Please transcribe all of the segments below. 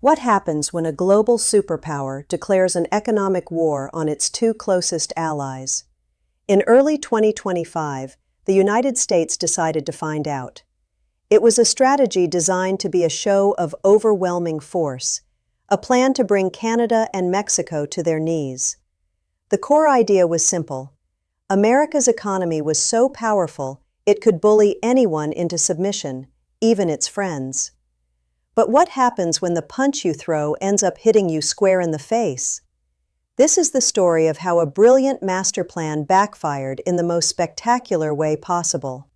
What happens when a global superpower declares an economic war on its two closest allies? In early 2025, the United States decided to find out. It was a strategy designed to be a show of overwhelming force, a plan to bring Canada and Mexico to their knees. The core idea was simple. America's economy was so powerful it could bully anyone into submission, even its friends. But what happens when the punch you throw ends up hitting you square in the face? This is the story of how a brilliant master plan backfired in the most spectacular way possible.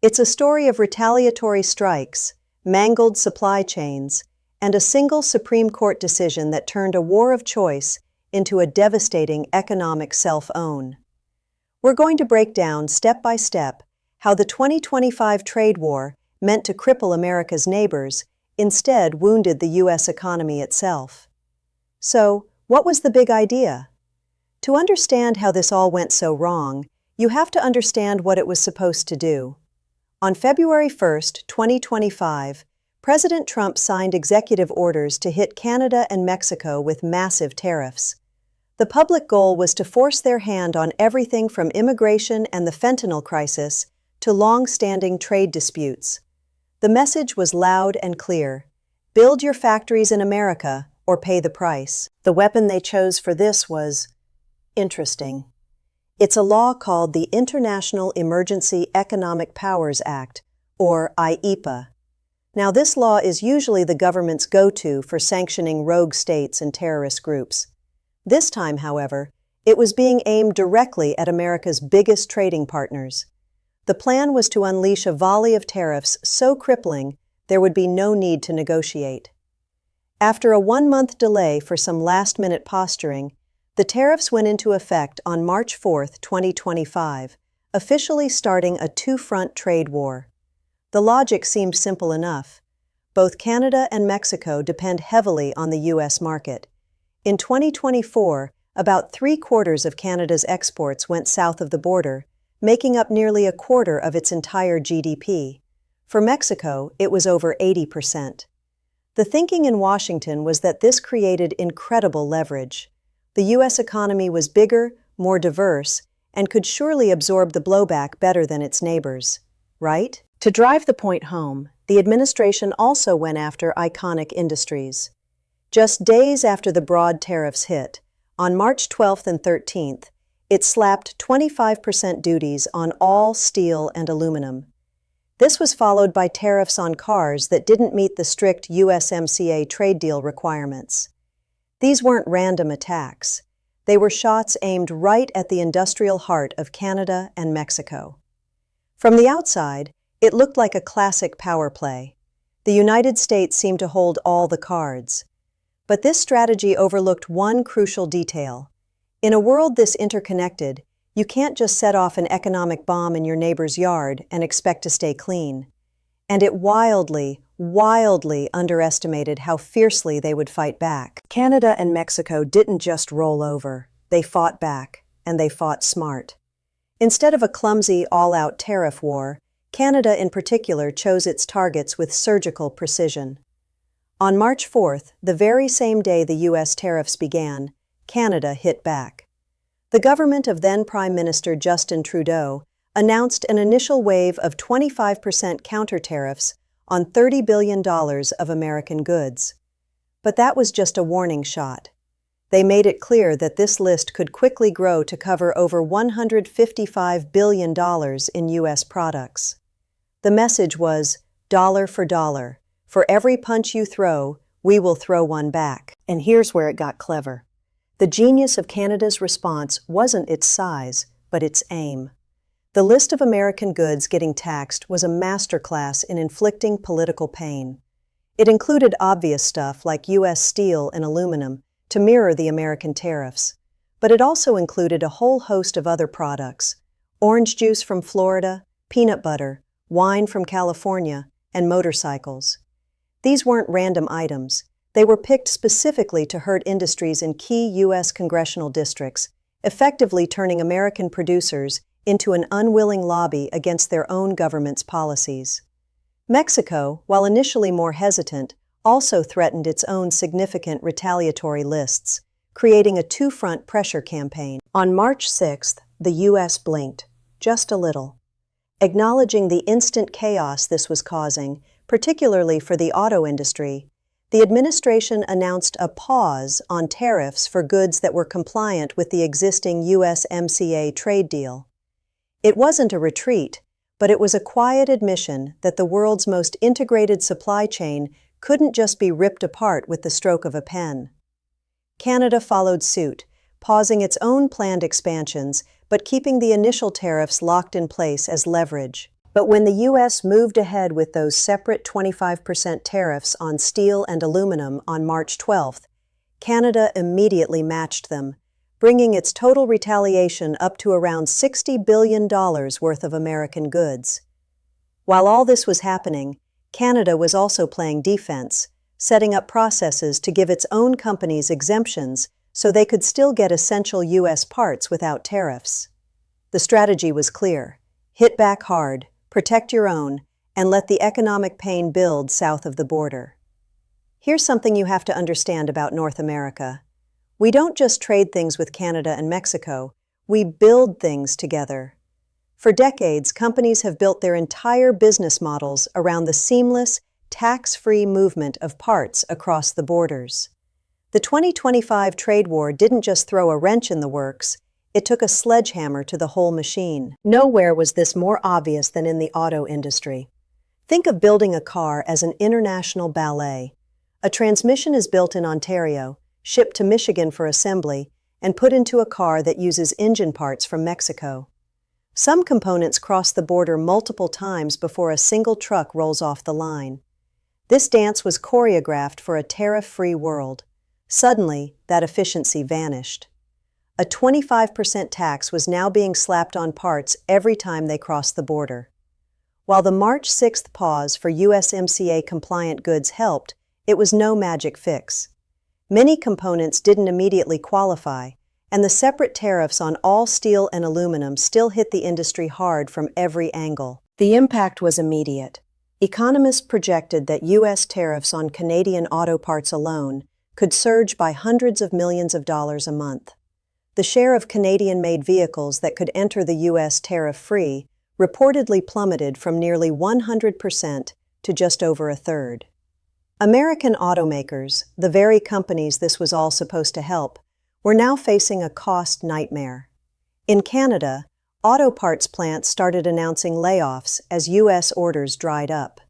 It's a story of retaliatory strikes, mangled supply chains, and a single Supreme Court decision that turned a war of choice into a devastating economic self-own. We're going to break down, step by step, how the 2025 trade war, meant to cripple America's neighbors, instead wounded the U.S. economy itself. So, what was the big idea? To understand how this all went so wrong, you have to understand what it was supposed to do. On February 1, 2025, President Trump signed executive orders to hit Canada and Mexico with massive tariffs. The public goal was to force their hand on everything from immigration and the fentanyl crisis to long-standing trade disputes. The message was loud and clear. Build your factories in America or pay the price. The weapon they chose for this was interesting. It's a law called the International Emergency Economic Powers Act, or IEPA. Now, this law is usually the government's go-to for sanctioning rogue states and terrorist groups. This time, however, it was being aimed directly at America's biggest trading partners. The plan was to unleash a volley of tariffs so crippling there would be no need to negotiate. After a one-month delay for some last-minute posturing, the tariffs went into effect on March 4, 2025, officially starting a two-front trade war. The logic seemed simple enough. Both Canada and Mexico depend heavily on the U.S. market. In 2024, about three-quarters of Canada's exports went south of the border, making up nearly a quarter of its entire GDP. For Mexico, it was over 80%. The thinking in Washington was that this created incredible leverage. The U.S. economy was bigger, more diverse, and could surely absorb the blowback better than its neighbors. Right? To drive the point home, the administration also went after iconic industries. Just days after the broad tariffs hit, on March 12th and 13th, it slapped 25% duties on all steel and aluminum. This was followed by tariffs on cars that didn't meet the strict USMCA trade deal requirements. These weren't random attacks. They were shots aimed right at the industrial heart of Canada and Mexico. From the outside, it looked like a classic power play. The United States seemed to hold all the cards. But this strategy overlooked one crucial detail. In a world this interconnected, you can't just set off an economic bomb in your neighbor's yard and expect to stay clean. And it wildly underestimated how fiercely they would fight back. Canada and Mexico didn't just roll over. They fought back, and they fought smart. Instead of a clumsy, all-out tariff war, Canada in particular chose its targets with surgical precision. On March 4th, the very same day the U.S. tariffs began, Canada hit back. The government of then Prime Minister Justin Trudeau announced an initial wave of 25% counter tariffs on $30 billion of American goods. But that was just a warning shot. They made it clear that this list could quickly grow to cover over $155 billion in U.S. products. The message was, dollar for dollar. For every punch you throw, we will throw one back. And here's where it got clever. The genius of Canada's response wasn't its size, but its aim. The list of American goods getting taxed was a masterclass in inflicting political pain. It included obvious stuff like U.S. steel and aluminum to mirror the American tariffs, but it also included a whole host of other products: orange juice from Florida, peanut butter, wine from California, and motorcycles. These weren't random items. They were picked specifically to hurt industries in key U.S. congressional districts, effectively turning American producers into an unwilling lobby against their own government's policies. Mexico, while initially more hesitant, also threatened its own significant retaliatory lists, creating a two-front pressure campaign. On March 6th, the U.S. blinked, just a little. Acknowledging the instant chaos this was causing, particularly for the auto industry, the administration announced a pause on tariffs for goods that were compliant with the existing USMCA trade deal. It wasn't a retreat, but it was a quiet admission that the world's most integrated supply chain couldn't just be ripped apart with the stroke of a pen. Canada followed suit, pausing its own planned expansions, but keeping the initial tariffs locked in place as leverage. But when the U.S. moved ahead with those separate 25% tariffs on steel and aluminum on March 12th, Canada immediately matched them, bringing its total retaliation up to around $60 billion worth of American goods. While all this was happening, Canada was also playing defense, setting up processes to give its own companies exemptions so they could still get essential U.S. parts without tariffs. The strategy was clear: hit back hard, protect your own, and let the economic pain build south of the border. Here's something you have to understand about North America. We don't just trade things with Canada and Mexico, we build things together. For decades, companies have built their entire business models around the seamless, tax-free movement of parts across the borders. The 2025 trade war didn't just throw a wrench in the works, it took a sledgehammer to the whole machine. Nowhere was this more obvious than in the auto industry. Think of building a car as an international ballet. A transmission is built in Ontario, shipped to Michigan for assembly, and put into a car that uses engine parts from Mexico. Some components cross the border multiple times before a single truck rolls off the line. This dance was choreographed for a tariff-free world. Suddenly, that efficiency vanished. A 25% tax was now being slapped on parts every time they crossed the border. While the March 6th pause for USMCA-compliant goods helped, it was no magic fix. Many components didn't immediately qualify, and the separate tariffs on all steel and aluminum still hit the industry hard from every angle. The impact was immediate. Economists projected that U.S. tariffs on Canadian auto parts alone could surge by hundreds of millions of dollars a month. The share of Canadian-made vehicles that could enter the U.S. tariff-free reportedly plummeted from nearly 100% to just over a third. American automakers, the very companies this was all supposed to help, were now facing a cost nightmare. In Canada, auto parts plants started announcing layoffs as U.S. orders dried up.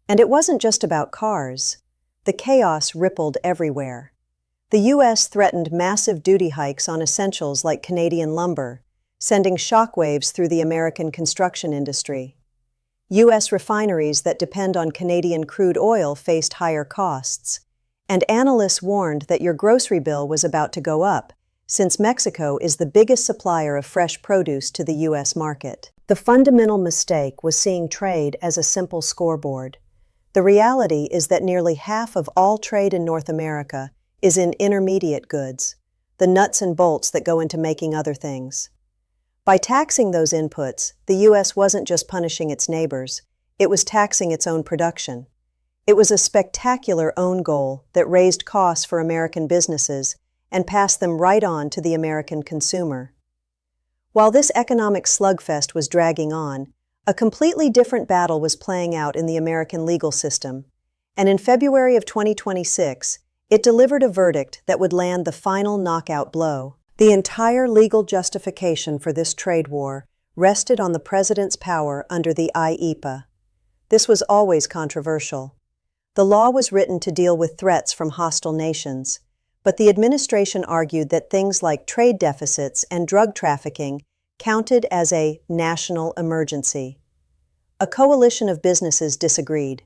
And it wasn't just about cars. The chaos rippled everywhere. The U.S. threatened massive duty hikes on essentials like Canadian lumber, sending shockwaves through the American construction industry. U.S. refineries that depend on Canadian crude oil faced higher costs, and analysts warned that your grocery bill was about to go up, since Mexico is the biggest supplier of fresh produce to the U.S. market. The fundamental mistake was seeing trade as a simple scoreboard. The reality is that nearly half of all trade in North America is in intermediate goods, the nuts and bolts that go into making other things. By taxing those inputs, the U.S. wasn't just punishing its neighbors, it was taxing its own production. It was a spectacular own goal that raised costs for American businesses and passed them right on to the American consumer. While this economic slugfest was dragging on, a completely different battle was playing out in the American legal system, and in February of 2026, it delivered a verdict that would land the final knockout blow. The entire legal justification for this trade war rested on the president's power under the IEEPA. This was always controversial. The law was written to deal with threats from hostile nations, but the administration argued that things like trade deficits and drug trafficking counted as a national emergency. A coalition of businesses disagreed.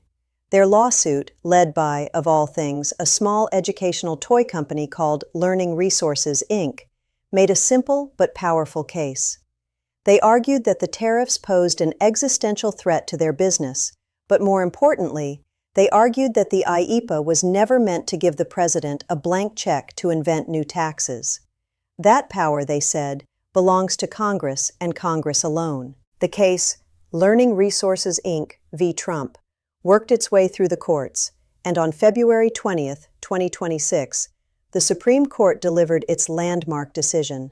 Their lawsuit, led by, of all things, a small educational toy company called Learning Resources, Inc., made a simple but powerful case. They argued that the tariffs posed an existential threat to their business, but more importantly, they argued that the IEEPA was never meant to give the president a blank check to invent new taxes. That power, they said, belongs to Congress and Congress alone. The case, Learning Resources, Inc. v. Trump, worked its way through the courts, and on February 20, 2026, the Supreme Court delivered its landmark decision.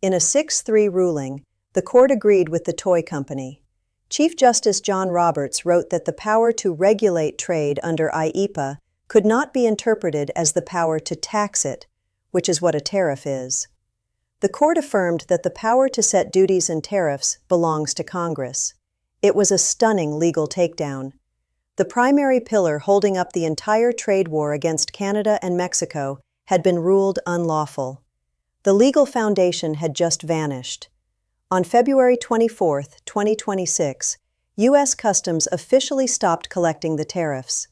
In a 6-3 ruling, the court agreed with the toy company. Chief Justice John Roberts wrote that the power to regulate trade under IEEPA could not be interpreted as the power to tax it, which is what a tariff is. The court affirmed that the power to set duties and tariffs belongs to Congress. It was a stunning legal takedown. The primary pillar holding up the entire trade war against Canada and Mexico had been ruled unlawful. The legal foundation had just vanished. On February 24, 2026, U.S. Customs officially stopped collecting the tariffs.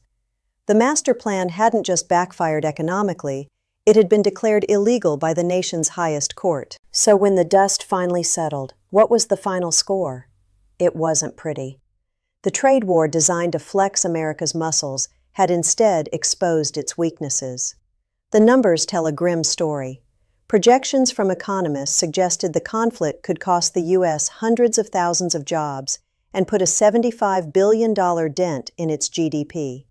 The master plan hadn't just backfired economically, it had been declared illegal by the nation's highest court. So when the dust finally settled, what was the final score? It wasn't pretty. The trade war designed to flex America's muscles had instead exposed its weaknesses. The numbers tell a grim story. Projections from economists suggested the conflict could cost the U.S. hundreds of thousands of jobs and put a $75 billion dent in its GDP.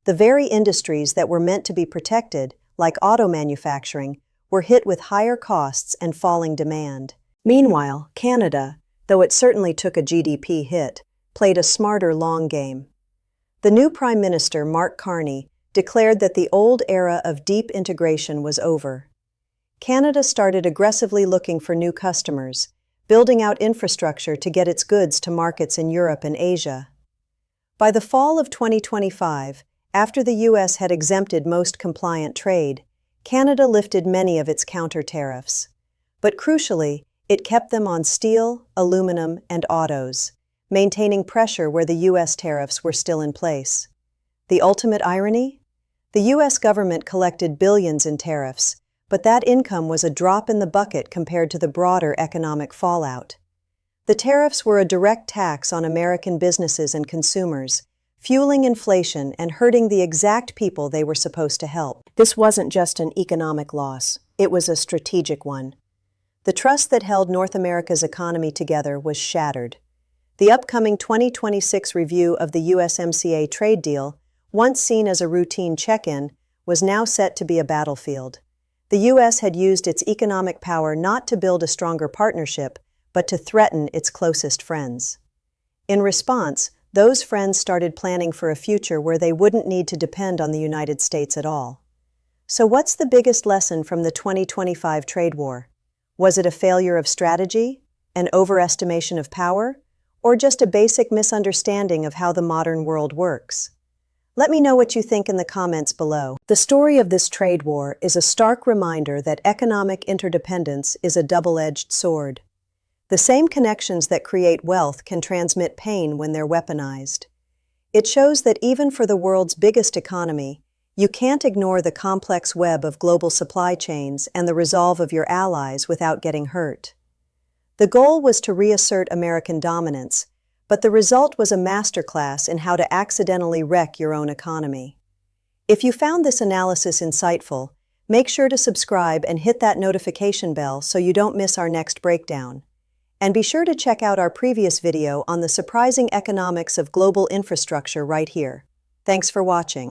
The very industries that were meant to be protected, like auto manufacturing, were hit with higher costs and falling demand. Meanwhile, Canada, though it certainly took a GDP hit, played a smarter long game. The new Prime Minister, Mark Carney, declared that the old era of deep integration was over. Canada started aggressively looking for new customers, building out infrastructure to get its goods to markets in Europe and Asia. By the fall of 2025, after the U.S. had exempted most compliant trade, Canada lifted many of its counter tariffs. But crucially, it kept them on steel, aluminum, and autos, maintaining pressure where the U.S. tariffs were still in place. The ultimate irony? The U.S. government collected billions in tariffs, but that income was a drop in the bucket compared to the broader economic fallout. The tariffs were a direct tax on American businesses and consumers, fueling inflation and hurting the exact people they were supposed to help. This wasn't just an economic loss, it was a strategic one. The trust that held North America's economy together was shattered. The upcoming 2026 review of the USMCA trade deal, once seen as a routine check-in, was now set to be a battlefield. The U.S. had used its economic power not to build a stronger partnership, but to threaten its closest friends. In response, those friends started planning for a future where they wouldn't need to depend on the United States at all. So what's the biggest lesson from the 2025 trade war? Was it a failure of strategy, an overestimation of power, or just a basic misunderstanding of how the modern world works? Let me know what you think in the comments below. The story of this trade war is a stark reminder that economic interdependence is a double-edged sword. The same connections that create wealth can transmit pain when they're weaponized. It shows that even for the world's biggest economy, you can't ignore the complex web of global supply chains and the resolve of your allies without getting hurt. The goal was to reassert American dominance, but the result was a masterclass in how to accidentally wreck your own economy. If you found this analysis insightful, make sure to subscribe and hit that notification bell so you don't miss our next breakdown. And be sure to check out our previous video on the surprising economics of global infrastructure right here. Thanks for watching.